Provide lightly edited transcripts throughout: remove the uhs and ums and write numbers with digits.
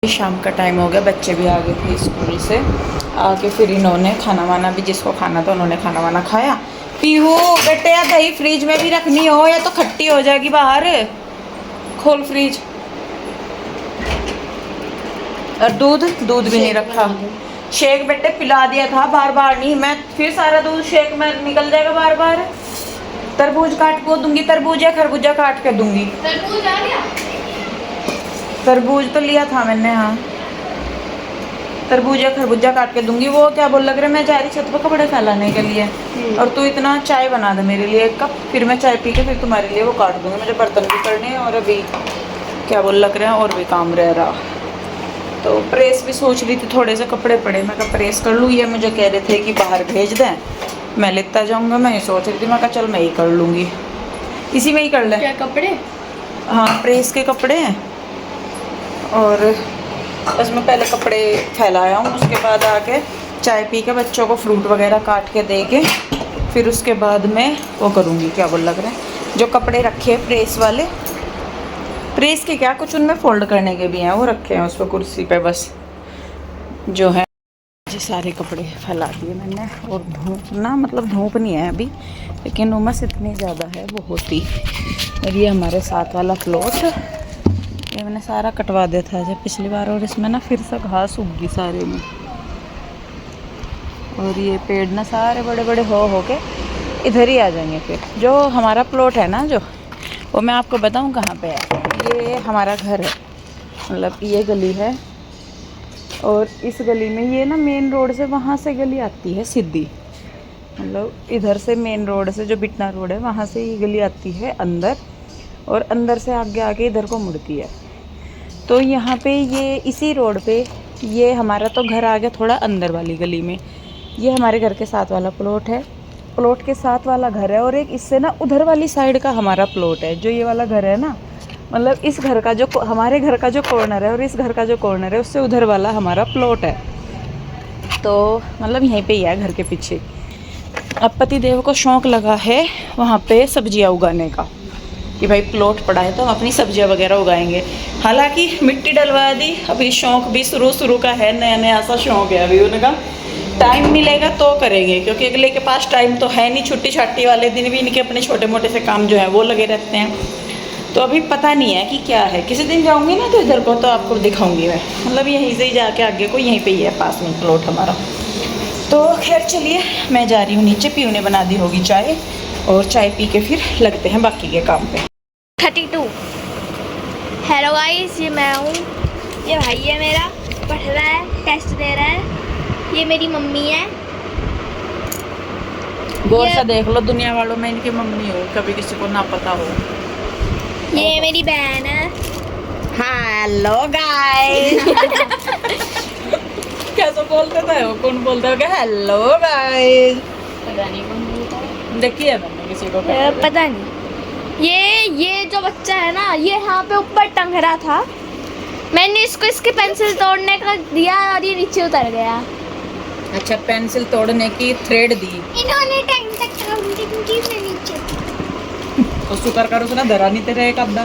शाम का टाइम हो गया, बच्चे भी आ गए थे स्कूल से। आके फिर इन्होंने खाना वाना भी, जिसको खाना था उन्होंने खाना वाना खाया। पीहू बेटे, या दही फ्रिज में भी रखनी हो या तो खट्टी हो जाएगी बाहर, खोल फ्रिज। और दूध दूध भी नहीं रखा। शेक बेटे पिला दिया था, बार बार नहीं, मैं फिर सारा दूध शेक में निकल जाएगा बार बार। तरबूज काट को दूंगी, तरबूज या खरबूजा काट के दूंगी। तरबूज आ गया? तरबूज तो लिया था मैंने, हाँ। तरबूज या खरबूजा काट के दूंगी। वो क्या बोल लग रहा है, मैं जा रही छत पर कपड़े फैलाने के लिए, और तू इतना चाय बना दे मेरे लिए 1 कप, फिर मैं चाय पी के फिर तुम्हारे लिए वो काट दूंगी। मुझे बर्तन भी करने हैं और अभी क्या बोल लग रहे हैं और भी काम रह रहा। तो प्रेस भी सोच रही थी, थोड़े से कपड़े पड़े, मैं कहा प्रेस कर लूँ। ये मुझे कह रहे थे कि बाहर भेज दें, मैं लेता जाऊँगा। मैं ये सोच रही थी, मैं कहा चल मैं ही कर लूँगी, इसी में ही कर लें। क्या कपड़े? हाँ, प्रेस के कपड़े हैं। और बस मैं पहले कपड़े फैलाया हूँ, उसके बाद आके चाय पी के बच्चों को फ्रूट वगैरह काट के दे के फिर उसके बाद मैं वो करूँगी। क्या बोल लग रहा है, जो कपड़े रखे हैं प्रेस वाले, प्रेस के क्या कुछ उनमें फोल्ड करने के भी हैं, वो रखे हैं उस पर कुर्सी पे बस जो है। जी सारे कपड़े फैला दिए मैंने। और धूप ना, मतलब धूप नहीं है अभी, लेकिन उमस इतनी ज़्यादा है वो होती। और ये हमारे साथ वाला प्लॉट, ये मैंने सारा कटवा दिया था जब पिछली बार, और इसमें ना फिर से घास उग गई सारे में। और ये पेड़ ना सारे बड़े बड़े हो के इधर ही आ जाएंगे। फिर जो हमारा प्लॉट है ना, जो वो मैं आपको बताऊं कहाँ पे है। ये हमारा घर है, मतलब ये गली है, और इस गली में ये ना मेन रोड से वहाँ से गली आती है सीधी, मतलब इधर से मेन रोड से जो बिटना रोड है वहाँ से ये गली आती है अंदर, और अंदर से आगे आके इधर को मुड़ती है। तो यहाँ पे ये इसी रोड पे ये हमारा तो घर आ गया थोड़ा अंदर वाली गली में। ये हमारे घर के साथ वाला प्लॉट है, प्लॉट के साथ वाला घर है, और एक इससे ना उधर वाली साइड का हमारा प्लॉट है। जो ये वाला घर है ना, मतलब इस घर का जो हमारे घर का जो कॉर्नर है और इस घर का जो कॉर्नर है उससे उधर वाला हमारा प्लॉट है। तो मतलब यहीं पे ही है घर के पीछे। अब पति देव को शौक़ लगा है वहाँ पे सब्जियाँ उगाने का, कि भाई प्लॉट पड़ा है तो हम अपनी सब्जियां वगैरह उगाएंगे। हालांकि मिट्टी डलवा दी, अभी शौक भी शुरू का है, नया नया सा शौक है अभी उनका। टाइम मिलेगा तो करेंगे, क्योंकि अगले के पास टाइम तो है नहीं। छुट्टी छाट्टी वाले दिन भी इनके अपने छोटे मोटे से काम जो है वो लगे रहते हैं। तो अभी पता नहीं है कि क्या है। किसी दिन जाऊँगी ना तो इधर को तो आपको दिखाऊँगी मैं, मतलब यहीं से ही जाके आगे को यहीं पर ही है पास में प्लॉट हमारा। तो खैर चलिए, मैं जा रही हूँ नीचे, पीहू ने बना दी होगी चाय, और चाय पी के फिर लगते हैं बाकी के काम पे। 32। हेलो गाइस, ये मैं हूँ, ये भाई है मेरा, पढ़ रहा है, टेस्ट दे रहा है। ये मेरी मम्मी है। गौर से देख लो, दुनिया वालों में इनकी मम्मी हो, कभी किसी को ना पता हो। ये मेरी बहन है। Hello guys. कैसे बोलते थे वो, कौन बोलता है हेलो गाइस? पता नहीं कौन बोलता है, देखिए मैंने किसी को पता नहीं। ये जो बच्चा है ना, ये यहाँ पे ऊपर टंग रहा था, मैंने इसको इसकी पेंसिल तोड़ने का दिया और ये नीचे उतर गया। अच्छा, पेंसिल तोड़ने की थ्रेड दी इन्होंने टाइम तक नीचे। तो शुक्र करो उसने धरा नहीं तेरे एक अद्दा।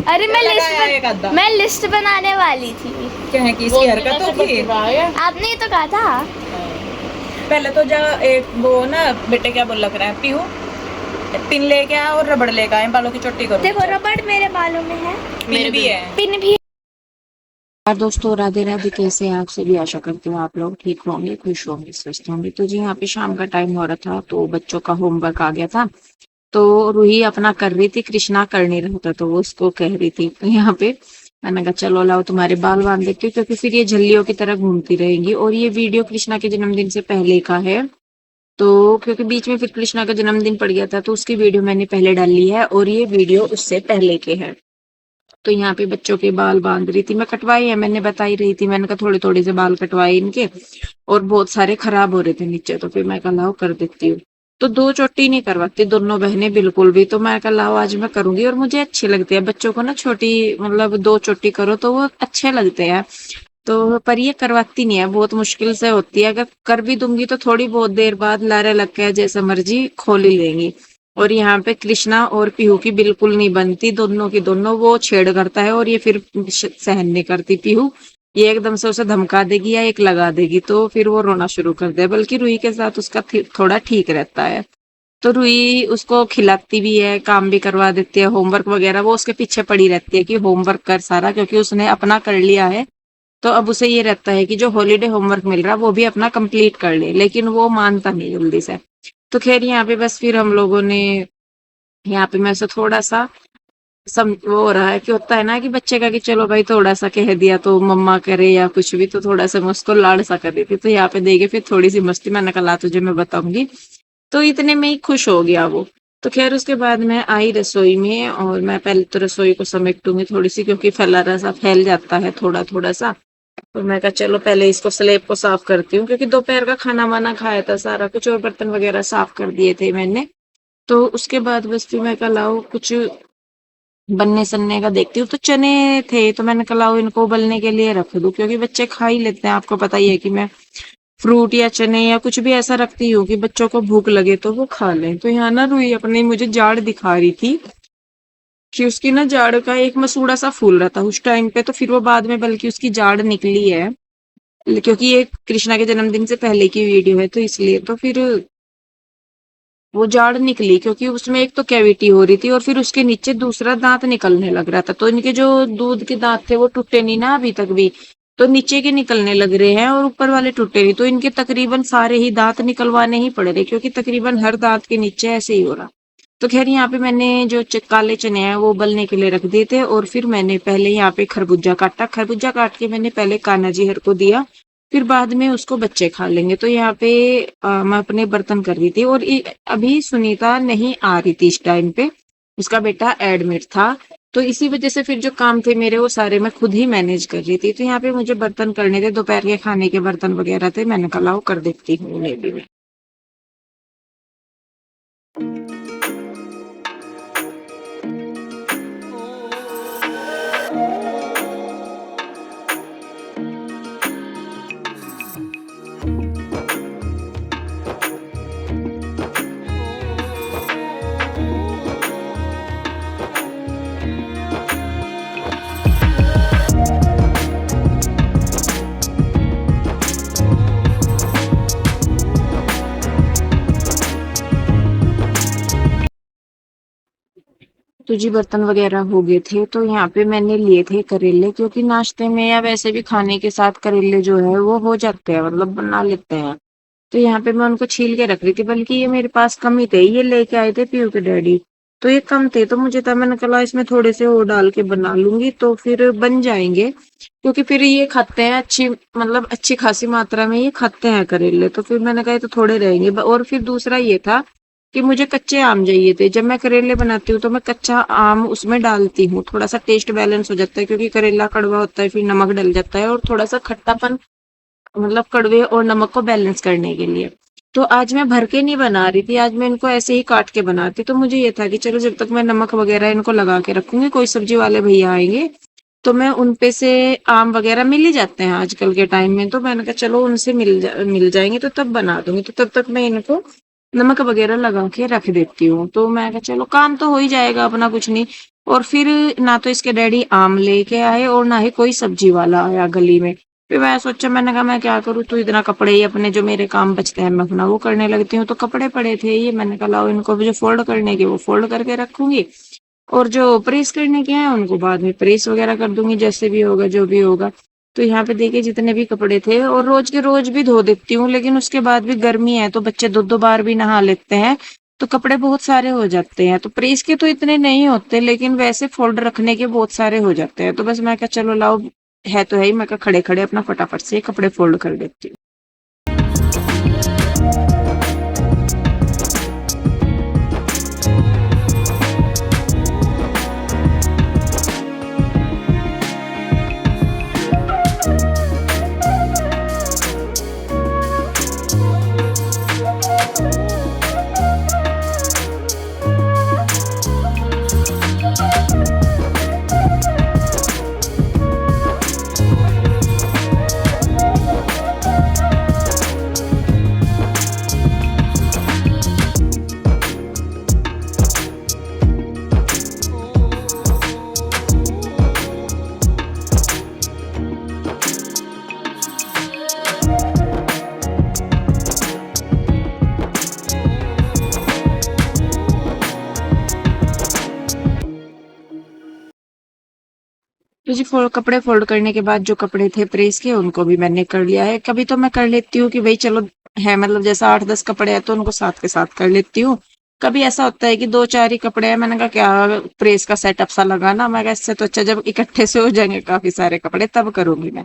अरे मैं लिस्ट बनाने वाली थी। क्या है कि इसकी हरकत थी? आपने ही तो कहा था। पहले तो जा एक वो ना बेटे, क्या बोल लग रहा है पीहू, पिन लेके आ और रबड़ लेके आए, बालों की चोटी करो। देखो रबड़ मेरे बालों में है, पिन भी है, पिन भी है। यार दोस्तों, राधे राधे। कैसे हैं आप सभी? आशा करती हूँ आप लोग ठीक होंगे, खुश होंगे, स्वस्थ होंगे। तो जी, यहाँ पे शाम का टाइम हो रहा था, तो बच्चों का होमवर्क आ गया था। तो रूही अपना कर रही थी, कृष्णा कर नहीं रहा था, तो वो उसको कह रही थी। तो यहाँ पे मैंने कहा चलो लाओ तुम्हारे बाल बांध देती हूँ, क्योंकि फिर ये झल्लियों की तरह घूमती रहेंगी। और ये वीडियो कृष्णा के जन्मदिन से पहले का है, तो क्योंकि बीच में फिर कृष्णा का जन्मदिन पड़ गया था, तो उसकी वीडियो मैंने पहले डाली है, और ये वीडियो उससे पहले के है। तो यहाँ पे बच्चों के बाल बांध रही थी, मैं कटवाई है, मैंने बताई रही थी, मैंने कहा थोड़े थोड़े से बाल कटवाए इनके, और बहुत सारे खराब हो रहे थे नीचे, तो फिर मैं कहा लाओ कर देती हूँ। तो 2 चोटी नहीं करवाती दोनों बहनें बिल्कुल भी, तो मैं कहा लाओ आज मैं करूंगी। और मुझे अच्छी लगती है बच्चों को ना छोटी, मतलब 2 चोटी करो तो वो अच्छे लगते हैं। तो पर ये करवाती नहीं है, बहुत मुश्किल से होती है। अगर कर भी दूंगी तो थोड़ी बहुत देर बाद लारे लग के जैसे मर्जी खोल ही लेंगी। और यहाँ पे कृष्णा और पीहू की बिल्कुल नहीं बनती, दोनों की दोनों। वो छेड़ करता है और ये फिर सहन नहीं करती पीहू। ये एकदम से उसे धमका देगी या एक लगा देगी तो फिर वो रोना शुरू कर दे। बल्कि रूही के साथ उसका थोड़ा ठीक रहता है। तो रूही उसको खिलाती भी है, काम भी करवा देती है, होमवर्क वगैरह वो उसके पीछे पड़ी रहती है कि होमवर्क कर सारा, क्योंकि उसने अपना कर लिया है। तो अब उसे ये रहता है कि जो हॉलीडे होमवर्क मिल रहा है वो भी अपना कंप्लीट कर ले, लेकिन वो मानता नहीं जल्दी से। तो खैर यहाँ पे बस फिर हम लोगों ने, यहाँ पे मैं उसे थोड़ा सा वो हो रहा है कि होता है ना कि बच्चे का कि चलो भाई थोड़ा सा कह दिया तो मम्मा करे या कुछ भी, तो थोड़ा सा मैं उसको लाड़ सा कर रही थी। तो यहाँ पे देखे फिर थोड़ी सी मस्ती, मैंने कहा तुझे मैं बताऊंगी। तो इतने में ही खुश हो गया वो। तो खैर उसके बाद मैं आई रसोई में, और मैं पहले तो रसोई को समेटूंगी थोड़ी सी, क्योंकि फैला सा फैल जाता है थोड़ा थोड़ा सा। तो मैं कहा चलो पहले इसको स्लेब को साफ करती हूँ, क्योंकि दोपहर का खाना वाना खाया था सारा कुछ, और बर्तन वगैरह साफ कर दिए थे मैंने। तो उसके बाद बस फिर मैं कहा लाओ कुछ बनने सनने का देखती हूँ। तो चने थे तो मैंने कहा लाओ इनको उबलने के लिए रख दूं, क्योंकि बच्चे खा ही लेते हैं। आपको पता ही है कि मैं फ्रूट या चने या कुछ भी ऐसा रखती हूँ कि बच्चों को भूख लगे तो वो खा लें। तो यहाँ ना रूही अपनी मुझे जाड़ दिखा रही थी कि उसकी ना जाड़ का एक मसूड़ा सा फूल रहा था उस टाइम पे। तो फिर वो बाद में बल्कि उसकी जाड़ निकली है, क्योंकि ये कृष्णा के जन्मदिन से पहले की वीडियो है तो इसलिए। तो फिर वो जाड़ निकली क्योंकि उसमें एक तो कैविटी हो रही थी, और फिर उसके नीचे दूसरा दांत निकलने लग रहा था। तो इनके जो दूध के दांत थे वो टूटे नहीं ना अभी तक भी, तो नीचे के निकलने लग रहे हैं और ऊपर वाले टूटे नहीं। तो इनके तकरीबन सारे ही दांत निकलवाने ही पड़ रहे, क्योंकि तकरीबन हर दांत के नीचे ऐसे ही हो रहा। तो खैर यहाँ पे मैंने जो काले चने हैं वो उबलने के लिए रख दिए थे, और फिर मैंने पहले यहाँ पे खरबूजा काटा। खरबूजा काट के मैंने पहले कान्हा जी हर को दिया, फिर बाद में उसको बच्चे खा लेंगे। तो यहाँ पे मैं अपने बर्तन कर रही थी, और अभी सुनीता नहीं आ रही थी इस टाइम पे, उसका बेटा एडमिट था। तो इसी वजह से फिर जो काम थे मेरे वो सारे मैं खुद ही मैनेज कर रही थी। तो यहाँ पे मुझे बर्तन करने थे, दोपहर के खाने के बर्तन वगैरह थे, मैंने कहा लाओ कर देती हूँ उन्हें भी मैं। तो जी बर्तन वगैरह हो गए थे। तो यहाँ पे मैंने लिए थे करेले, क्योंकि नाश्ते में या वैसे भी खाने के साथ करेले जो है वो हो जाते हैं, मतलब बना लेते हैं। तो यहाँ पे मैं उनको छील के रख रही थी, बल्कि ये मेरे पास कम ही थे, ये लेके आए थे पीयू के डैडी। तो ये कम थे तो मुझे था, मैंने कहा इसमें थोड़े से और डाल के बना लूंगी तो फिर बन जाएंगे, क्योंकि फिर ये खाते हैं अच्छी, मतलब अच्छी खासी मात्रा में ये खाते हैं करेले। तो फिर मैंने कहा ये तो थोड़े रहेंगे। और फिर दूसरा ये था कि मुझे कच्चे आम चाहिए थे। जब मैं करेले बनाती हूँ तो मैं कच्चा आम उसमें डालती हूँ, थोड़ा सा टेस्ट बैलेंस हो जाता है, क्योंकि करेला कड़वा होता है, फिर नमक डल जाता है, और थोड़ा सा खट्टापन, मतलब कड़वे और नमक को बैलेंस करने के लिए। तो आज मैं भर के नहीं बना रही थी, आज मैं इनको ऐसे ही काट के बनाती। तो मुझे ये था कि चलो जब तक मैं नमक वगैरह इनको लगा के रखूंगी, कोई सब्जी वाले भैया आएंगे तो मैं उन पे से, आम वगैरह मिल ही जाते हैं आजकल के टाइम में, तो मैंने कहा चलो उनसे मिल जाएंगे तो तब बना दूंगी। तो तब तक मैं इनको नमक वगैरह लगा के रख देती हूँ। तो मैं कहा चलो काम तो हो ही जाएगा अपना, कुछ नहीं। और फिर ना तो इसके डैडी आम लेके आए और ना ही कोई सब्जी वाला आया गली में। फिर मैं सोचा, मैंने कहा मैं क्या करूँ, तो इतना कपड़े ही अपने जो मेरे काम बचते हैं मैं अपना वो करने लगती हूँ। तो कपड़े पड़े थे ये, मैंने कहा लाओ इनको जो फोल्ड करने के वो फोल्ड करके रखूंगी, और जो प्रेस करने के हैं उनको बाद में प्रेस वगैरह कर दूंगी, जैसे भी होगा जो भी होगा। तो यहाँ पे देखिए जितने भी कपड़े थे, और रोज के रोज भी धो देती हूँ, लेकिन उसके बाद भी गर्मी है तो बच्चे दो दो बार भी नहा लेते हैं, तो कपड़े बहुत सारे हो जाते हैं। तो प्रेस के तो इतने नहीं होते, लेकिन वैसे फोल्ड रखने के बहुत सारे हो जाते हैं। तो बस मैं कहा चलो लाओ, है तो है ही, मैं कहा खड़े खड़े अपना फटाफट से कपड़े फोल्ड कर देती हूँ। तो जी कपड़े फोल्ड करने के बाद जो कपड़े थे प्रेस के उनको भी मैंने कर लिया है। कभी तो मैं कर लेती हूँ कि भाई चलो है मतलब जैसा 8-10 कपड़े हैं तो उनको साथ के साथ कर लेती हूँ। कभी ऐसा होता है कि 2-4 ही कपड़े हैं, मैंने कहा क्या प्रेस का सेटअप सा लगाना, मैं कहा इससे तो अच्छा जब इकट्ठे से हो जाएंगे काफी सारे कपड़े तब करूंगी मैं।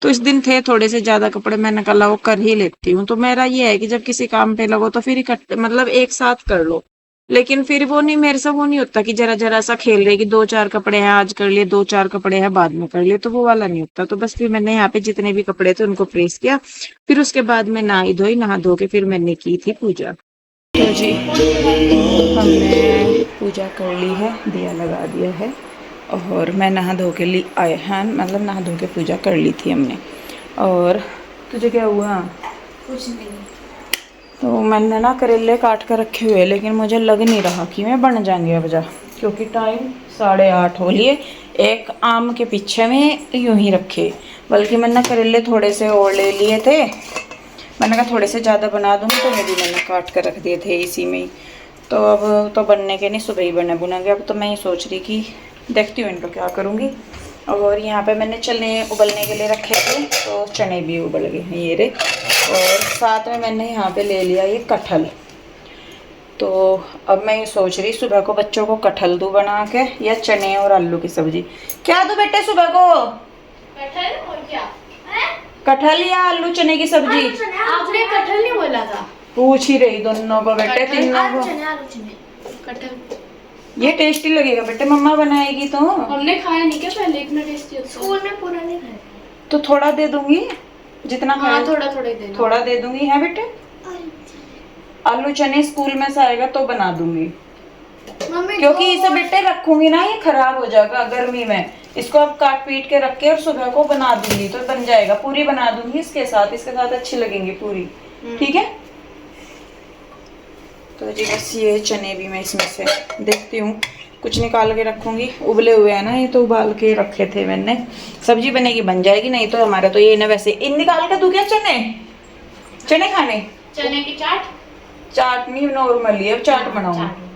तो इस दिन थे थोड़े से ज्यादा कपड़े, मैंने कहा वो कर ही लेती हूँ। तो मेरा ये है कि जब किसी काम पे लगो तो फिर इकट्ठे मतलब एक साथ कर लो। लेकिन फिर वो नहीं, मेरे से वो नहीं होता कि जरा जरा सा खेल रहे कि 2-4 कपड़े हैं आज कर लिए, 2-4 कपड़े हैं बाद में कर लिए, तो वो वाला नहीं होता। तो बस फिर मैंने यहाँ पे जितने भी कपड़े थे उनको प्रेस किया, फिर उसके बाद मैं नहाई धोई, नहा धो के फिर मैंने की थी पूजा। तो जी हमने पूजा कर ली है, दिया लगा दिया है और मैं नहा धो के ली आए हैं, मतलब नहा धो के पूजा कर ली थी हमने। और तुझे क्या हुआ? कुछ नहीं। तो मैंने ना करेले काट कर रखे हुए, लेकिन मुझे लग नहीं रहा कि मैं बन जाएंगे अब जा, क्योंकि टाइम 8:30 हो लिए। एक आम के पीछे में यूं ही रखे, बल्कि मैंने करेले थोड़े से और ले लिए थे। मैंने कहा थोड़े से ज़्यादा बना दूँगी, तो ये भी मैंने काट कर रख दिए थे इसी में ही। तो अब तो बनने के नहीं, सुबह ही बने बुनेंगे। अब तो मैं ये सोच रही कि देखती हूँ इनको क्या करूँगी। और यहाँ पे मैंने चने उबलने के लिए रखे थे, तो चने भी उबल गए हैं ये रे। और साथ में मैंने यहाँ पे ले लिया ये कटहल। तो अब मैं ये सोच रही सुबह को बच्चों को कटहल दूँ बना के, या चने और आलू की सब्जी। क्या दूँ बेटे सुबह को? कटहल और क्या है? कटहल या आलू चने की सब्जी? आपने कटहल नहीं बोला था। पूछ ही रही दोनों को बेटे, तीनों आलू को। चने, आलू चने, कटहल। ये टेस्टी लगेगा बेटे, मम्मा बनाएगी तो। हमने खाया नहीं क्या पहले? इतना टेस्टी होता है। स्कूल में पूरा नहीं खाया। तो थोड़ा दे दूंगी, जितना हाँ खाए थोड़ा थोड़ा ही देना। थोड़ा दे दूंगी है बेटे। आलू चने स्कूल में से आएगा तो बना दूंगी, मम्मी क्योंकि इसे बेटे रखूंगी ना ये खराब हो जाएगा गर्मी में। इसको अब काट पीट के रख के और सुबह को बना दूंगी तो बन जाएगा। पूरी बना दूंगी इसके साथ अच्छी लगेंगी पूरी, ठीक है। तो जी बस ये चने भी मैं इसमें से देखती हूँ, कुछ निकाल के रखूंगी। उबले हुए हैं ना ये, तो उबाल के रखे थे मैंने। सब्जी बनेगी बन जाएगी, नहीं तो हमारा तो ये ना वैसे इन निकाल के दूं क्या चने? चने खाने? चने की चाट? चाट नहीं, नॉर्मली अब चाट बनाऊंगी।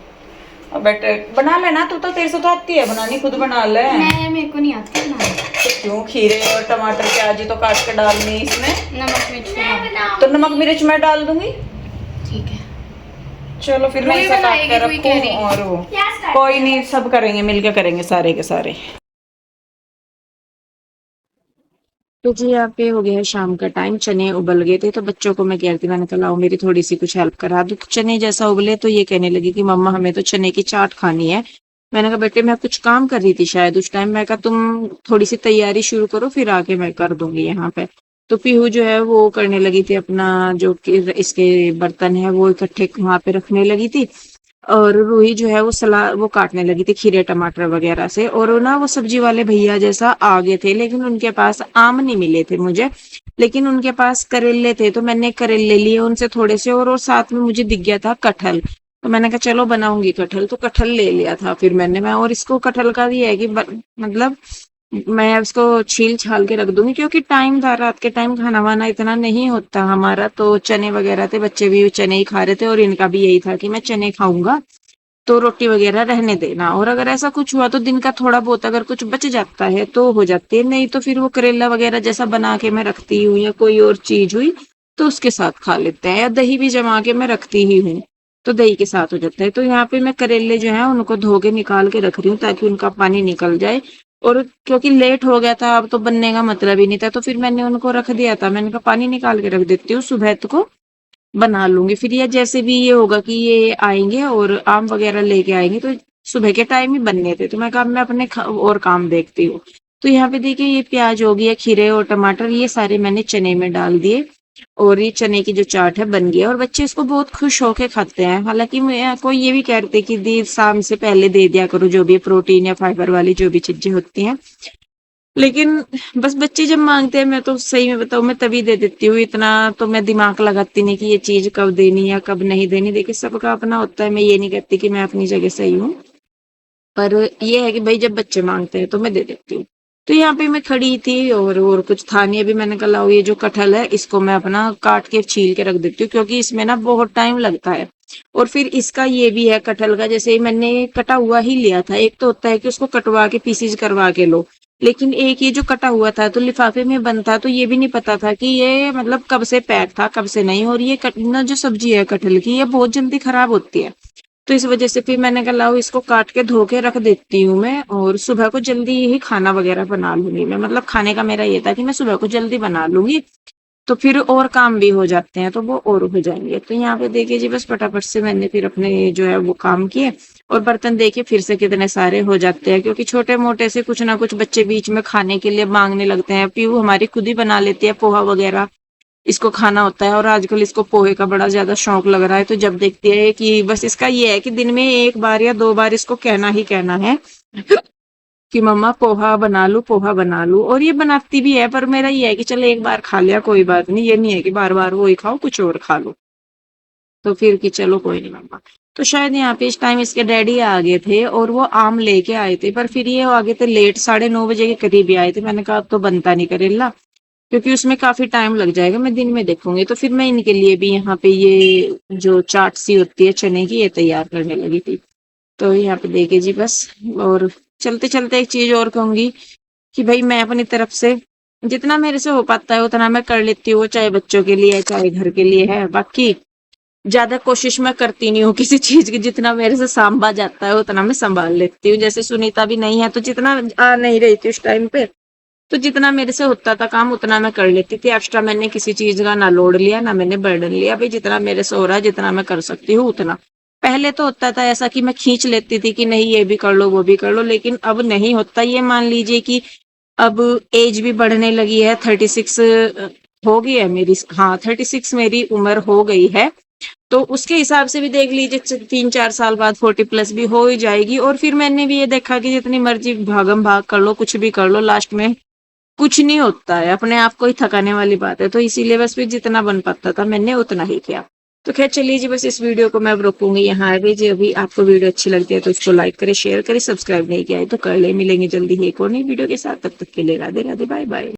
अब बेटे बना लेना, तू तो तेरे से तो आती है बनानी, खुद बना ले। मेरे को नहीं आती बनाना। तो क्यों, खीरे और टमाटर प्याज ही तो काट के डालनी इसमें। नमक मिर्च तो नमक मिर्च मैं डाल दूंगी, ठीक है। चलो फिर मैं इसे काट के रखूं। और वो कोई नहीं, सब करेंगे मिलके करेंगे सारे के सारे। तो जी यहाँ पे हो गया है शाम का टाइम, चने उबल गए थे तो बच्चों को मैं कह रही थी, मैंने कहा लाओ मेरी थोड़ी सी कुछ हेल्प करा दो। तो चने जैसा उबले तो ये कहने लगी कि मम्मा हमें तो चने की चाट खानी है। मैंने कहा बेटे मैं कुछ काम कर रही थी शायद उस टाइम, मैं कहा तुम थोड़ी सी तैयारी शुरू करो फिर आके मैं कर दूंगी यहाँ पे। तो पीहू जो है वो करने लगी थी अपना जो कि इसके बर्तन है वो इकट्ठे वहां पे रखने लगी थी। और रूही जो है वो वो काटने लगी थी खीरे टमाटर वगैरह से। और वो ना वो सब्जी वाले भैया जैसा आ गए थे, लेकिन उनके पास आम नहीं मिले थे मुझे, लेकिन उनके पास करेले थे। तो मैंने करेले लिए उनसे थोड़े से, और साथ में मुझे दिख गया था कटहल। तो मैंने कहा चलो बनाऊंगी कटहल, तो कटहल ले लिया था फिर मैं। और इसको कटहल का भी है कि मतलब मैं उसको छील छाल के रख दूंगी, क्योंकि टाइम था, रात के टाइम खाना वाना इतना नहीं होता हमारा। तो चने वगैरह थे, बच्चे भी चने ही खा रहे थे और इनका भी यही था कि मैं चने खाऊंगा, तो रोटी वगैरह रहने देना। और अगर ऐसा कुछ हुआ तो दिन का थोड़ा बहुत अगर कुछ बच जाता है तो हो जाती है, नहीं तो फिर वो करेला वगैरह जैसा बना के मैं रखती हूँ, या कोई और चीज हुई तो उसके साथ खा लेते हैं, या दही भी जमा के मैं रखती ही हूँ तो दही के साथ हो जाता है। तो यहाँ पे मैं करेले जो है उनको धो के निकाल के रख रही हूँ ताकि उनका पानी निकल जाए। और क्योंकि लेट हो गया था अब तो बनने का मतलब ही नहीं था, तो फिर मैंने उनको रख दिया था। मैंने कहा पानी निकाल के रख देती हूँ, सुबह को बना लूंगी। फिर ये जैसे भी ये होगा कि ये आएंगे और आम वगैरह लेके आएंगे तो सुबह के टाइम ही बनने थे, तो मैं कहा मैं अपने और काम देखती हूँ। तो यहाँ पे देखिए ये प्याज हो गया, खीरे और टमाटर ये सारे मैंने चने में डाल दिए, और ये चने की जो चाट है बन गया। और बच्चे इसको बहुत खुश होके खाते हैं। हालांकि कोई ये भी कहते कि दी शाम से पहले दे दिया करो जो भी प्रोटीन या फाइबर वाली जो भी चीजें होती हैं, लेकिन बस बच्चे जब मांगते हैं मैं तो सही में बताऊं मैं तभी दे देती हूँ। इतना तो मैं दिमाग लगाती नहीं कि ये चीज कब देनी या कब नहीं देनी। देखिए सबका अपना होता है, मैं ये नहीं कहती कि मैं अपनी जगह सही हूँ, पर ये है कि भाई जब बच्चे मांगते हैं तो मैं दे देती हूँ। तो यहाँ पे मैं खड़ी थी और कुछ था नहीं। अभी मैंने कहा लाओ ये जो कटहल है इसको मैं अपना काट के छील के रख देती हूँ, क्योंकि इसमें ना बहुत टाइम लगता है। और फिर इसका ये भी है कटहल का, जैसे मैंने कटा हुआ ही लिया था। एक तो होता है कि उसको कटवा के पीसीज करवा के लो, लेकिन एक ये जो कटा हुआ था तो लिफाफे में बंद था, तो ये भी नहीं पता था कि ये मतलब कब से पैक था कब से नहीं। और ये ना जो सब्जी है कटहल की, ये बहुत जल्दी खराब होती है। तो इस वजह से फिर मैंने कहा लाओ इसको काट के धो के रख देती हूँ मैं, और सुबह को जल्दी ही खाना वगैरह बना लूंगी मैं। मतलब खाने का मेरा ये था कि मैं सुबह को जल्दी बना लूंगी, तो फिर और काम भी हो जाते हैं, तो वो और हो जाएंगे। तो यहाँ पे देखिए जी, बस फटाफट से मैंने फिर अपने जो है वो काम किए। और बर्तन देखिए फिर से कितने सारे हो जाते हैं, क्योंकि छोटे मोटे से कुछ ना कुछ बच्चे बीच में खाने के लिए मांगने लगते हैं। पीहू हमारी खुद ही बना लेती है पोहा वगैरह, इसको खाना होता है। और आजकल इसको पोहे का बड़ा ज्यादा शौक लग रहा है, तो जब देखती है कि बस इसका ये है कि दिन में एक बार या दो बार इसको कहना ही कहना है कि मम्मा पोहा बना लूं, पोहा बना लूं। और ये बनाती भी है, पर मेरा ये है कि चल एक बार खा लिया कोई बात नहीं, ये नहीं है कि बार बार वो ही खाओ, कुछ और खा लो। तो फिर कि चलो कोई नहीं मम्मा। तो शायद यहाँ पे इस टाइम इसके डैडी आ गए थे और वो आम लेके आए थे, पर फिर ये आ गए थे लेट, 9:30 बजे के करीब ही आए थे। मैंने कहा अब तो बनता नहीं करेला, क्योंकि उसमें काफी टाइम लग जाएगा, मैं दिन में देखूंगी। तो फिर मैं इनके लिए भी यहाँ पे ये जो चाट सी होती है चने की, ये तैयार करने लगी थी। तो यहाँ पे देखिए जी बस। और चलते चलते एक चीज और कहूंगी कि भाई मैं अपनी तरफ से जितना मेरे से हो पाता है उतना मैं कर लेती हूँ, चाहे बच्चों के लिए चाहे घर के लिए है। बाकी ज्यादा कोशिश मैं करती नहीं हूँ किसी चीज की, जितना मेरे से संभा जाता है उतना मैं संभाल लेती हूँ। जैसे सुनीता भी नहीं है, तो जितना आ नहीं रही थी उस टाइम पे, तो जितना मेरे से होता था काम उतना मैं कर लेती थी। एक्स्ट्रा मैंने किसी चीज का ना लोड लिया ना मैंने बर्डन लिया, भाई जितना मेरे से हो रहा है जितना मैं कर सकती हूँ उतना। पहले तो होता था ऐसा कि मैं खींच लेती थी कि नहीं ये भी कर लो वो भी कर लो, लेकिन अब नहीं होता। ये मान लीजिए कि अब एज भी बढ़ने लगी है, 36 हो गई है मेरी, हाँ 36 मेरी उम्र हो गई है। तो उसके हिसाब से भी देख लीजिए 3-4 साल बाद 40+ भी हो ही जाएगी। और फिर मैंने भी ये देखा कि जितनी मर्जी भागम भाग कर लो, कुछ भी कर लो, लास्ट में कुछ नहीं होता है, अपने आप को ही थकाने वाली बात है। तो इसीलिए बस फिर जितना बन पाता था मैंने उतना ही किया। तो खैर चलिए जी, बस इस वीडियो को मैं अब रोकूंगी यहाँ। अभी जी अभी आपको वीडियो अच्छी लगती है तो इसको लाइक करें, शेयर करें, सब्सक्राइब नहीं किया है तो कर ले। मिलेंगे जल्दी ही एक और नई वीडियो के साथ, तब तक के लिए राधे राधे, बाय बाय।